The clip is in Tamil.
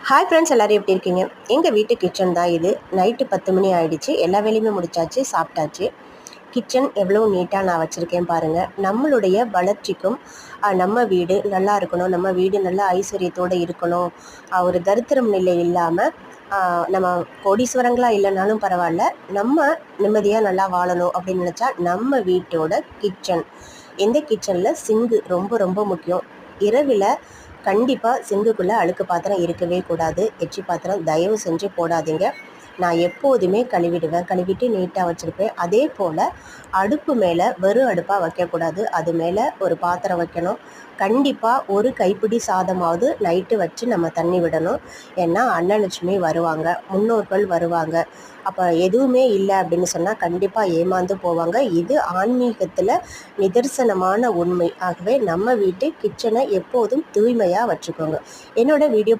ஹாய் ஃப்ரெண்ட்ஸ், எல்லோரும் எப்படி இருக்கீங்க? எங்கள் வீட்டு கிச்சன் தான் இது. நைட்டு 10 மணி ஆகிடுச்சு. எல்லா வேலையுமே முடிச்சாச்சு, சாப்பிட்டாச்சு. கிச்சன் எவ்வளோ நீட்டாக நான் வச்சுருக்கேன் பாருங்கள். நம்மளுடைய வளர்ச்சிக்கும் நம்ம வீடு நல்லா இருக்கணும், நம்ம வீடு நல்லா ஐஸ்வர்யத்தோடு இருக்கணும், ஒரு தரித்திரம் நிலை இல்லாமல் நம்ம கோடீஸ்வரங்களாக இல்லைனாலும் பரவாயில்ல, நம்ம நிம்மதியாக நல்லா வாழணும் அப்படின்னு நினச்சா நம்ம வீட்டோட கிச்சன், எந்த கிச்சனில் சிங்கு ரொம்ப ரொம்ப முக்கியம். இரவில் கண்டிப்பாக சிங்குக்குள்ளே அழுக்கு பாத்திரம் இருக்கவே கூடாது. எச்சி பாத்திரம் தயவு செஞ்சு போடாதீங்க. நான் எப்போதுமே கழுவிடுவேன், கழுவிட்டு நீட்டாக வச்சுருப்பேன். அதே போல் அடுப்பு மேலே வெறும் அடுப்பாக வைக்கக்கூடாது, அது மேலே ஒரு பாத்திரம் வைக்கணும். கண்டிப்பாக ஒரு கைப்பிடி சாதமாவது நைட்டு வச்சு நம்ம தண்ணி விடணும். ஏன்னா அன்னலட்சுமி வருவாங்க, முன்னோர்கள் வருவாங்க. அப்போ எதுவுமே இல்லை அப்படின்னு சொன்னால் கண்டிப்பாக ஏமாந்து போவாங்க. இது ஆன்மீகத்தில் நிதர்சனமான உண்மை. ஆகவே நம்ம வீட்டு கிச்சனை எப்போதும் தூய்மையாக வச்சுக்கோங்க. என்னோடய வீடியோ